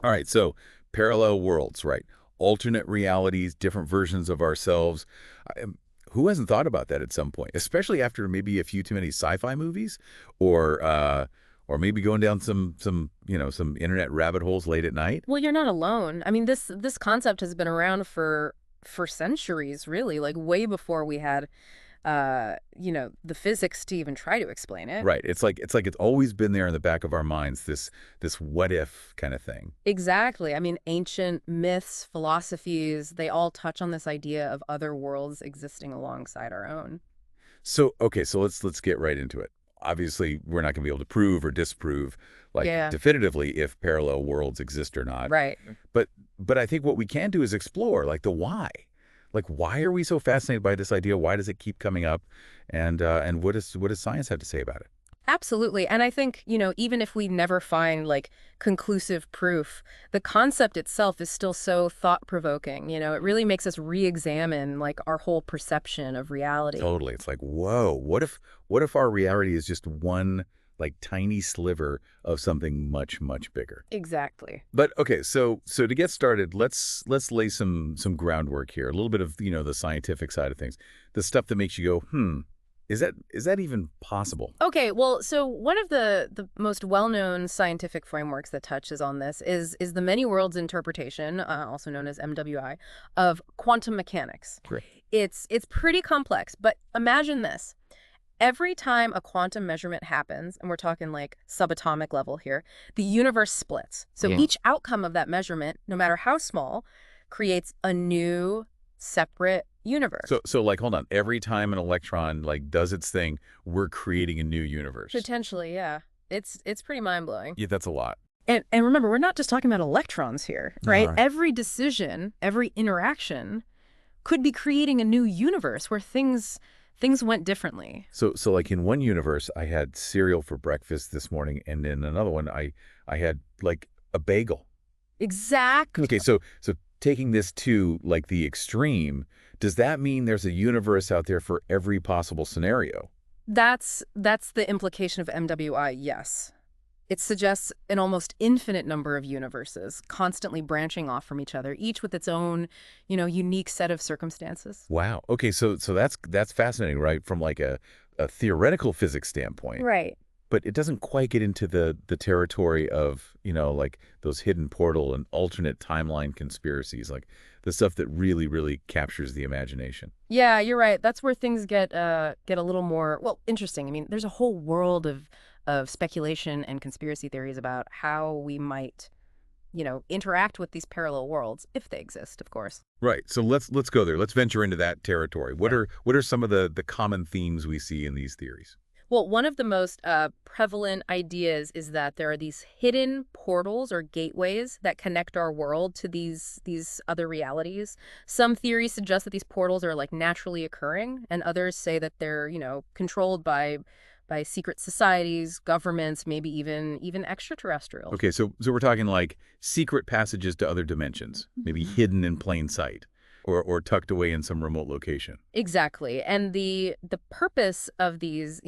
All right, so parallel worlds, right? Alternate realities, different versions of ourselves. I- um, Who hasn't thought about that at some point, especially after maybe a few too many sci-fi movies, or or maybe going down some internet rabbit holes late at night? Well, you're not alone. I mean, this concept has been around for centuries, really, like way before we had the physics to even try to explain it. Right. It's always been there in the back of our minds, this what if kind of thing. Exactly. I mean, ancient myths, philosophies, they all touch on this idea of other worlds existing alongside our own. So, okay, so let's get right into it. Obviously, we're not going to be able to prove or disprove like Yeah, definitively if parallel worlds exist or not. right. But but I think what we can do is explore like the why. Like why are we so fascinated by this idea? Why does it keep coming up? And what does science have to say about it? Absolutely. And I think, even if we never find like conclusive proof, the concept itself is still so thought-provoking. It really makes us re-examine like our whole perception of reality. Totally. It's like, whoa, what if our reality is just one like tiny sliver of something much, much bigger? Exactly. But okay, so to get started, let's lay some groundwork here. A little bit of, the scientific side of things. The stuff that makes you go, is that even possible? Okay, well, so one of the most well-known scientific frameworks that touches on this is the many worlds interpretation, also known as MWI, of quantum mechanics. Great. It's pretty complex, but imagine this. Every time a quantum measurement happens, and we're talking like subatomic level here, the universe splits. So Yeah. each outcome of that measurement, no matter how small, creates a new separate universe. So like hold on, every time an electron like does its thing, we're creating a new universe. Potentially, yeah. It's pretty mind-blowing. Yeah, that's a lot. And remember, we're not just talking about electrons here, All right? right. Every decision, every interaction could be creating a new universe where things went differently. So like in one universe, I had cereal for breakfast this morning, and in another one, I had like a bagel. Exact. Okay, so taking this to like the extreme, does that mean there's a universe out there for every possible scenario? That's the implication of MWI, yes. It suggests an almost infinite number of universes, constantly branching off from each other, each with its own, unique set of circumstances. Wow. Okay, so that's fascinating, right? From like a theoretical physics standpoint. Right. But it doesn't quite get into the territory of, like those hidden portal and alternate timeline conspiracies, like the stuff that really, really captures the imagination. Yeah, you're right. That's where things get a little more, well, interesting. I mean, there's a whole world of speculation and conspiracy theories about how we might, interact with these parallel worlds if they exist, of course. Right. So let's go there. Let's venture into that territory. What Yeah. are some of the common themes we see in these theories? Well, one of the most prevalent ideas is that there are these hidden portals or gateways that connect our world to these other realities. Some theories suggest that these portals are like naturally occurring, and others say that they're, controlled by secret societies, governments, maybe even extraterrestrials. Okay, so we're talking like secret passages to other dimensions, maybe hidden in plain sight, or tucked away in some remote location. Exactly. And the purpose of these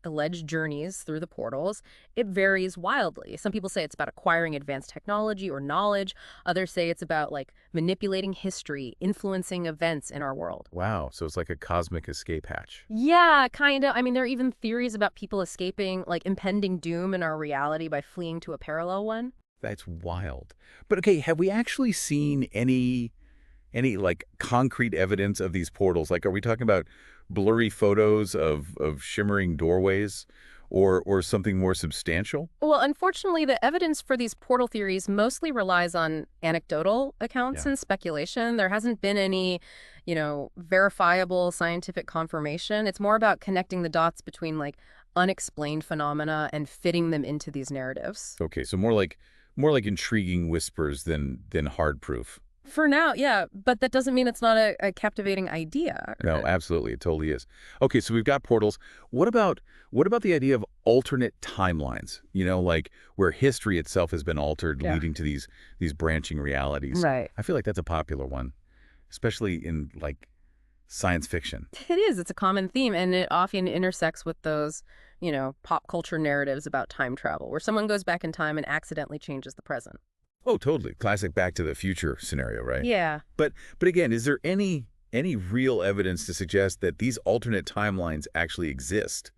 alleged journeys through the portals, it varies wildly. Some people say it's about acquiring advanced technology or knowledge. Others say it's about like manipulating history, influencing events in our world. Wow, so it's like a cosmic escape hatch. Yeah, kind of. I mean, there are even theories about people escaping like impending doom in our reality by fleeing to a parallel one. That's wild. But okay, have we actually seen any like concrete evidence of these portals? Like, are we talking about blurry photos of shimmering doorways, or something more substantial? Well, unfortunately, the evidence for these portal theories mostly relies on anecdotal accounts Yeah. and speculation. There hasn't been any, verifiable scientific confirmation. It's more about connecting the dots between like unexplained phenomena and fitting them into these narratives. Okay, so more like intriguing whispers than hard proof. For now, yeah, but that doesn't mean it's not a captivating idea. No, absolutely, it totally is. Okay, so we've got portals. What about the idea of alternate timelines? Like where history itself has been altered, Yeah. leading to these branching realities. Right. I feel like that's a popular one, especially in like science fiction. It is. It's a common theme, and it often intersects with those, pop culture narratives about time travel, where someone goes back in time and accidentally changes the present. Oh, totally. Classic Back to the Future scenario, right? Yeah. But again, is there any real evidence to suggest that these alternate timelines actually exist,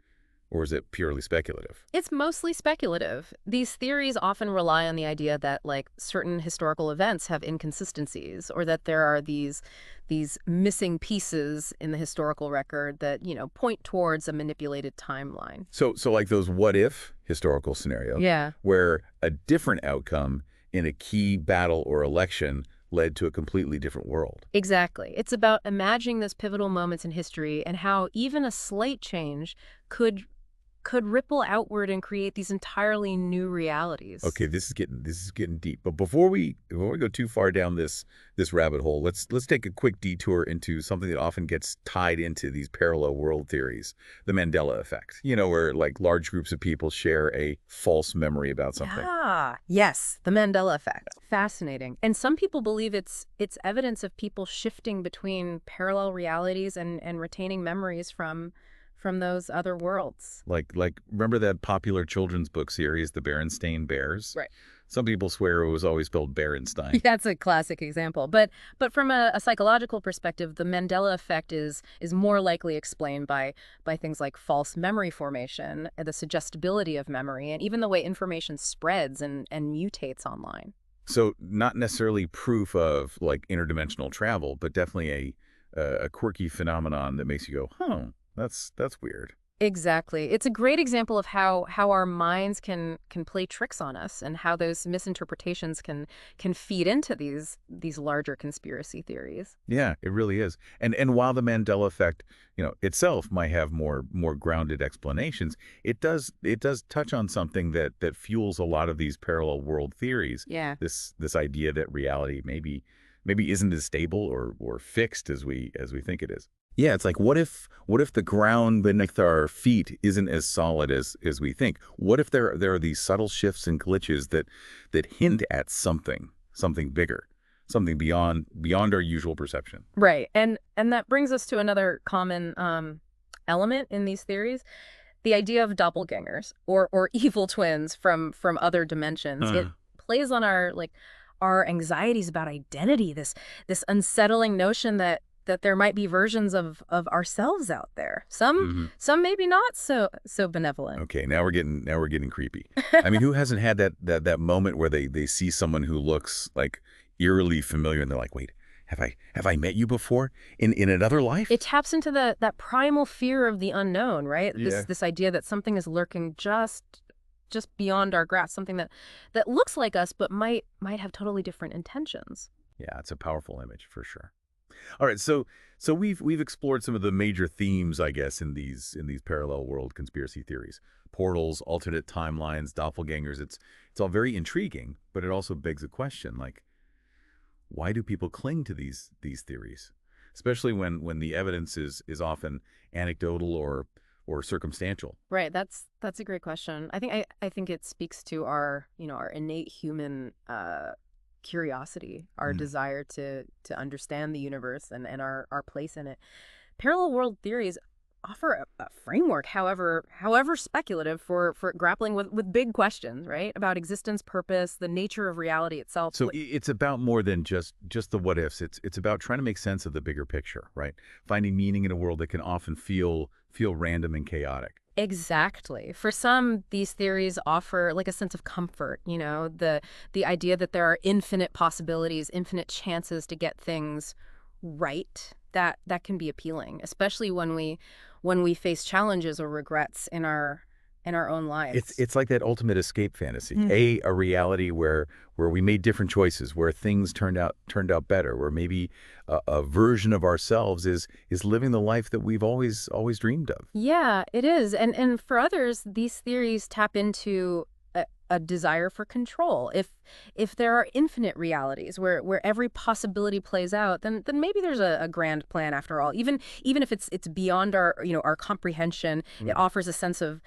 or is it purely speculative? It's mostly speculative. These theories often rely on the idea that like certain historical events have inconsistencies or that there are these missing pieces in the historical record that, point towards a manipulated timeline. So like those what if historical scenarios, Yeah. where a different outcome in a key battle or election led to a completely different world. Exactly. It's about imagining those pivotal moments in history and how even a slight change could could ripple outward and create these entirely new realities. Okay, this is getting deep. But before we go too far down this rabbit hole, let's take a quick detour into something that often gets tied into these parallel world theories, the Mandela effect. Where like large groups of people share a false memory about something. Ah, yes, the Mandela effect. Fascinating. And some people believe it's evidence of people shifting between parallel realities and retaining memories from those other worlds. Like remember that popular children's book series, The Berenstain Bears? Right. Some people swear it was always spelled Berenstein. That's a classic example. But from a psychological perspective, the Mandela effect is more likely explained by things like false memory formation, the suggestibility of memory, and even the way information spreads and mutates online. So not necessarily proof of like interdimensional travel, but definitely a quirky phenomenon that makes you go, "Huh, that's weird." Exactly. It's a great example of how our minds can play tricks on us and how those misinterpretations can feed into these larger conspiracy theories. Yeah, it really is. And while the Mandela effect, itself might have more grounded explanations, it does touch on something that fuels a lot of these parallel world theories. Yeah. This idea that reality maybe isn't as stable or fixed as we think it is. Yeah, it's like what if the ground beneath our feet isn't as solid as we think? What if there are these subtle shifts and glitches that hint at something bigger, something beyond our usual perception? Right. And that brings us to another common element in these theories, the idea of doppelgangers or evil twins from other dimensions. It Huh. plays on our anxieties about identity, this unsettling notion that there might be versions of ourselves out there. Hmm. Some maybe not so benevolent. Okay, now we're getting creepy. I mean, who hasn't had that moment where they see someone who looks like eerily familiar and they're like, "Wait, have I met you before in another life?" It taps into that primal fear of the unknown, right? Yeah. This idea that something is lurking just beyond our grasp, something that looks like us but might have totally different intentions. Yeah, it's a powerful image for sure. All right, so we've explored some of the major themes, I guess, in these parallel world conspiracy theories. Portals, alternate timelines, doppelgangers. It's all very intriguing, but it also begs a question like why do people cling to these theories? Especially when the evidence is often anecdotal or circumstantial. Right. That's a great question. I think it speaks to our innate human curiosity, our Mm. desire to understand the universe and our place in it. Parallel world theories offer a framework, however speculative, for grappling with big questions, right? About existence, purpose, the nature of reality itself. So it's about more than just the what ifs. It's about trying to make sense of the bigger picture, right? Finding meaning in a world that can often feel random and chaotic. Exactly. For some, these theories offer like a sense of comfort, the idea that there are infinite possibilities, infinite chances to get things right. That can be appealing, especially when we face challenges or regrets in our own It's lives. it's like that ultimate escape fantasy. Mm. A reality where we made different choices, where things turned out better, where maybe a version of ourselves is living the life that we've always dreamed of. Yeah, it is. And for others, these theories tap into a desire for control. If there are infinite realities where every possibility plays out, then maybe there's a grand plan after all. Even if it's beyond our comprehension, it Mm. offers a sense of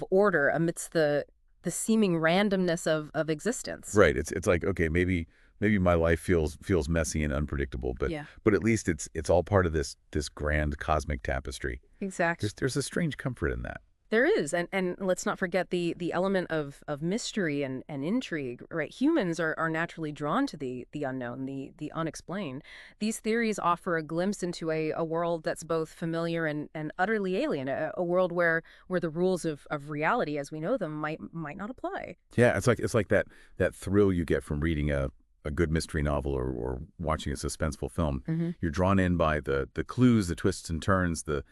order amidst the seeming randomness of existence. Right. It's like, okay, maybe my life feels messy and unpredictable, but Yeah, but at least it's all part of this grand cosmic tapestry. exactly. There's a strange comfort in that. There is, and let's not forget the element of mystery and intrigue, right? Humans are naturally drawn to the unknown, the unexplained. These theories offer a glimpse into a world that's both familiar and utterly alien, a world where the rules of reality as we know them might not apply. Yeah, it's like that thrill you get from reading a good mystery novel or watching a suspenseful film. Hmm. You're drawn in by the clues, the twists and turns, the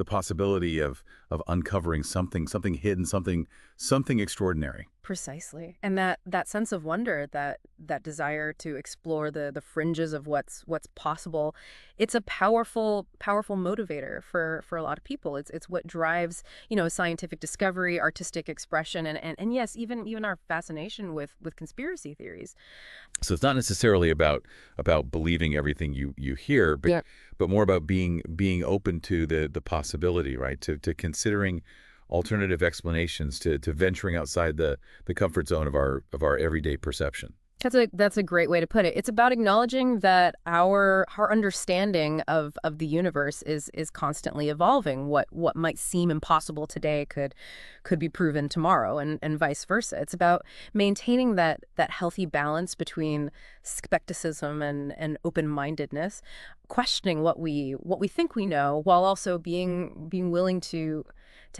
possibility of uncovering something hidden, something extraordinary. Precisely. And that sense of wonder, that desire to explore the fringes of what's possible, it's a powerful motivator for a lot of people. It's what drives, scientific discovery, artistic expression, and yes, even our fascination with conspiracy theories. So it's not necessarily about believing everything you hear, Yeah. but more about being open to the possibility, right? To considering alternative explanations, to venturing outside the comfort zone of our everyday perception. That's a great way to put it. It's about acknowledging that our understanding of the universe is constantly evolving. What might seem impossible today could be proven tomorrow, and vice versa. It's about maintaining that healthy balance between skepticism and open-mindedness, questioning what we think we know, while also being willing to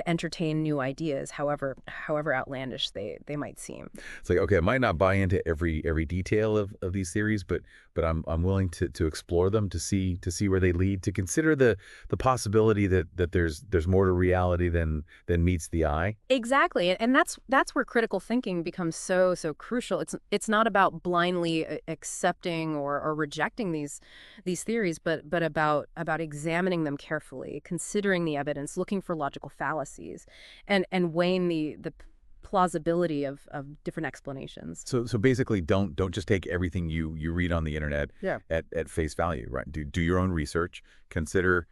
entertain new ideas, however outlandish they might seem. It's like, okay, I might not buy into every detail of these theories, but I'm willing to explore them, to see where they lead, to consider the possibility that there's more to reality than meets the eye. Exactly. And that's where critical thinking becomes so crucial. It's not about blindly accepting or rejecting these theories, but about examining them carefully, considering the evidence, looking for logical fallacies, and weighing the plausibility of different explanations. So basically, don't just take everything you read on the internet Yeah. at face value, right? Do your own research. Consider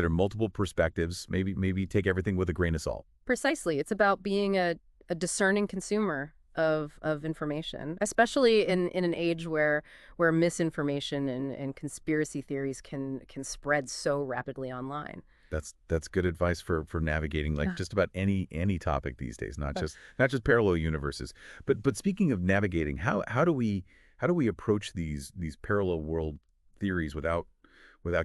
multiple perspectives. Maybe take everything with a grain of salt. Precisely. It's about being a discerning consumer of information, especially in an age where misinformation and conspiracy theories can spread so rapidly online. That's good advice for navigating like Yeah. just about any topic these days, not Uh, just parallel universes. But speaking of navigating, how do we approach these parallel world theories without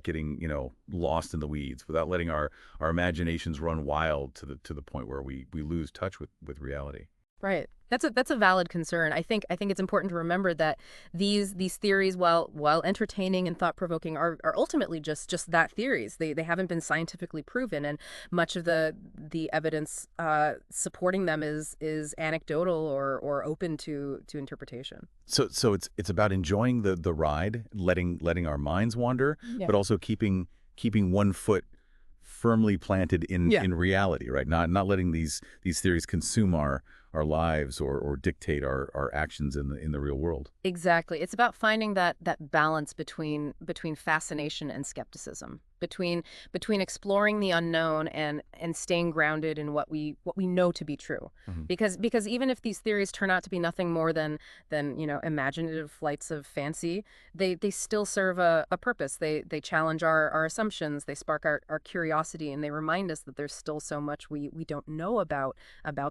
getting, lost in the weeds, without letting our imaginations run wild to the point where we lose touch with reality? Right. That's a valid concern. I think it's important to remember that these theories, while entertaining and thought provoking, are ultimately just that, theories. They haven't been scientifically proven, and much of the evidence supporting them is anecdotal or open to interpretation. So it's about enjoying the ride, letting our minds wander, Yeah. but also keeping one foot firmly planted in Yeah. in reality, right? Not letting these theories consume our lives or dictate our actions in the real world. Exactly. It's about finding that balance between fascination and skepticism, between exploring the unknown and staying grounded in what we know to be true. Mhm. Because even if these theories turn out to be nothing more than imaginative flights of fancy, they still serve a purpose. They challenge our assumptions, they spark our curiosity, and they remind us that there's still so much we don't know about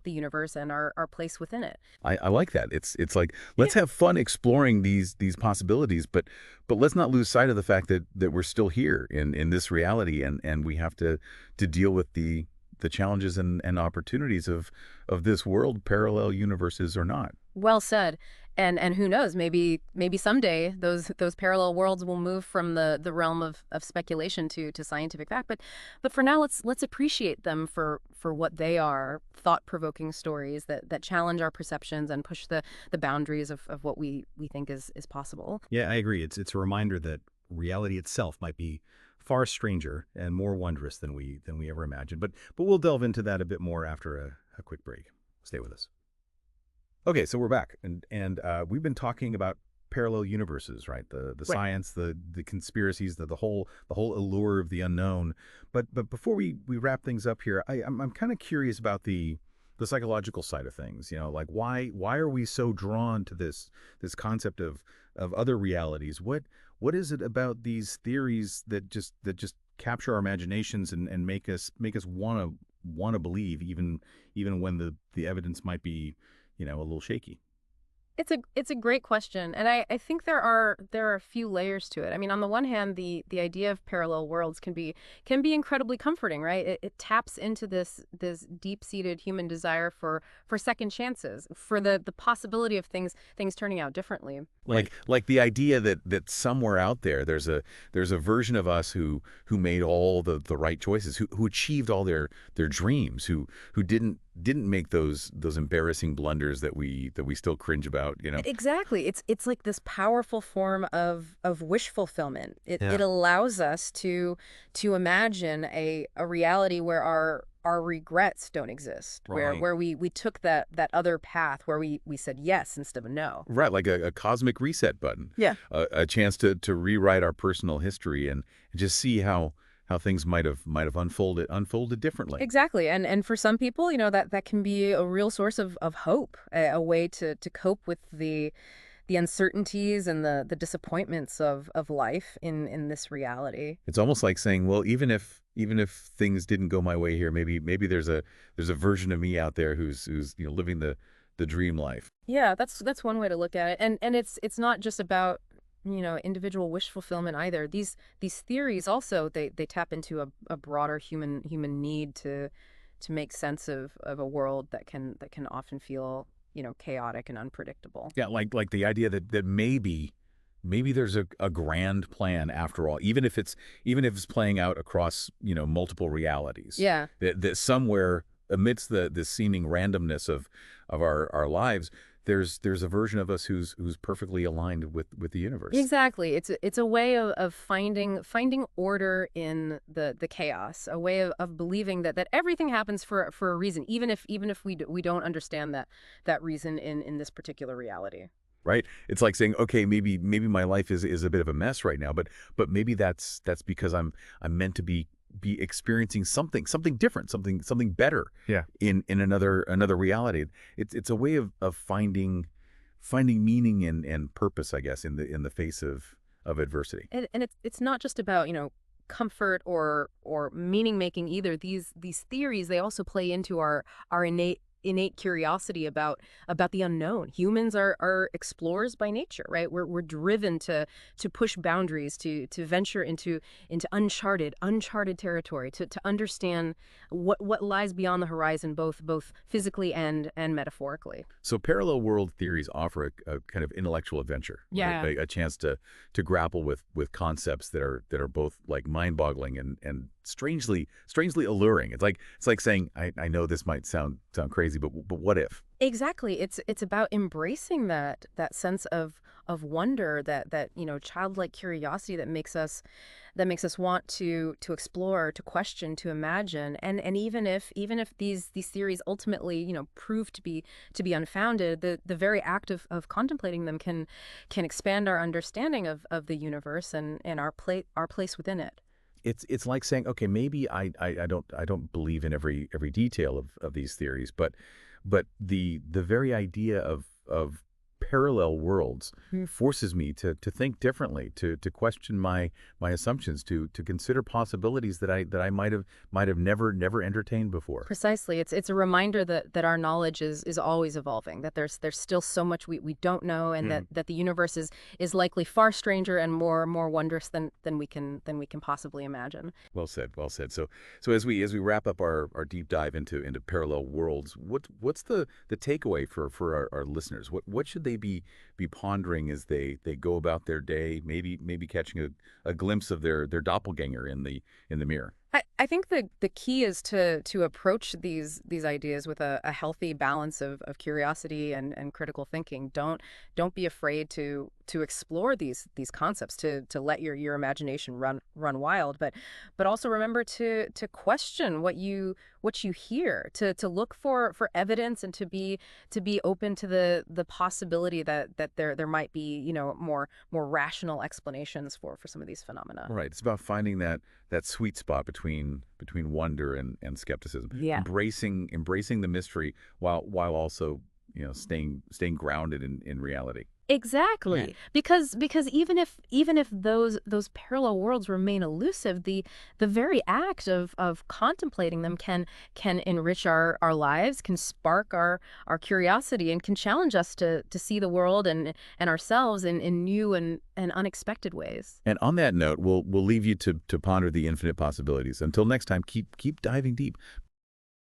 the universe and our place within it. I like that. It's like let's have fun exploring these possibilities, but let's not lose sight of the fact that we're still here in this reality, and we have to deal with the challenges and opportunities of this world, parallel universes or not. Well said. And who knows, maybe someday those parallel worlds will move from the realm of speculation to scientific fact. But for now, let's appreciate them for what they are, thought-provoking stories that challenge our perceptions and push the boundaries of what we think is possible. Yeah, I agree. It's a reminder that reality itself might be far stranger and more wondrous than we ever imagined. But we'll delve into that a bit more after a quick break. Stay with us. Okay, so we're back, and we've been talking about parallel universes, right? The Right. science, the conspiracies, the whole allure of the unknown. But before we wrap things up here, I'm kind of curious about the psychological side of things. Like why are we so drawn to this concept of other realities? What is it about these theories that just capture our imaginations and make us want want to believe, even when the evidence might be, a little shaky. It's a great question, and I think there are a few layers to it. I mean, on the one hand, the idea of parallel worlds can be incredibly comforting, right? It taps into this deep seated human desire for second chances, for the possibility of things turning out differently. Like the idea that somewhere out there there's a version of us who made all the right choices, who achieved all their dreams, who didn't make those embarrassing blunders that we still cringe about. Exactly. It's like this powerful form of wish fulfillment. It Yeah. allows us to imagine a reality where our regrets don't exist, Right. where we took that other path, where we said yes instead of no. Right, like a cosmic reset button, Yeah. a chance to rewrite our personal history and just see how things might have unfolded differently. Exactly. And for some people, that can be a real source of hope, a way to cope with the uncertainties and the disappointments of life in this reality. It's almost like saying, well, even if things didn't go my way here, maybe there's a version of me out there who's living the dream life. Yeah, that's one way to look at it. And it's not just about, individual wish fulfillment either. These theories also they tap into a broader human need to make sense of a world that can often feel, chaotic and unpredictable. Yeah, like the idea that maybe there's a grand plan after all, even if it's playing out across multiple realities. Yeah. That somewhere amidst the seeming randomness of our lives, there's a version of us who's perfectly aligned with the universe. Exactly. It's a way of finding order in the chaos, a way of believing that everything happens for a reason, even if we don't understand that reason in this particular reality. Right? It's like saying, okay, maybe my life is a bit of a mess right now, but maybe that's because I'm meant to be experiencing something different, something better Yeah. in another reality. It's a way of finding meaning and purpose, I guess, in the face of adversity. And it's not just about, comfort or meaning making either. These theories, they also play into our innate curiosity about the unknown. Humans are explorers by nature, right? We're driven to push boundaries, to venture into uncharted territory, to understand what lies beyond the horizon, both physically and metaphorically. So parallel world theories offer a kind of intellectual adventure, right? Yeah. A chance to grapple with concepts that are both like mind-boggling and strangely alluring. It's like saying, I know this might sound crazy, but what if? Exactly. It's about embracing that sense of wonder, that childlike curiosity that makes us want to explore, to question, to imagine. And even if these theories ultimately, prove to be unfounded, the very act of contemplating them can expand our understanding of the universe and our place within it. It's like saying, okay, maybe I don't believe in every detail of these theories, but the very idea of parallel worlds forces me to think differently, to question my assumptions, to consider possibilities that I might have never entertained before. Precisely. It's a reminder that our knowledge is always evolving, that there's still so much we don't know, and that the universe is likely far stranger and more wondrous than we can possibly imagine. Well said, well said. So as we wrap up our deep dive into parallel worlds, what's the takeaway for our listeners? What should they be pondering as they go about their day, maybe catching a glimpse of their doppelganger in the mirror? I think the key is to approach these ideas with a healthy balance of curiosity and critical thinking. Don't be afraid to explore these concepts, to let your imagination run wild, but also remember to question what you hear, to look for evidence, and to be open to the possibility that there might be, more rational explanations for some of these phenomena. Right. It's about finding that sweet spot between wonder and skepticism, Yeah. embracing the mystery while also staying grounded in reality. Exactly. Right. Because even if those parallel worlds remain elusive, the very act of contemplating them can enrich our lives, can spark our curiosity, and can challenge us to see the world and ourselves in new and unexpected ways. And on that note, we'll leave you to ponder the infinite possibilities. Until next time, keep diving deep.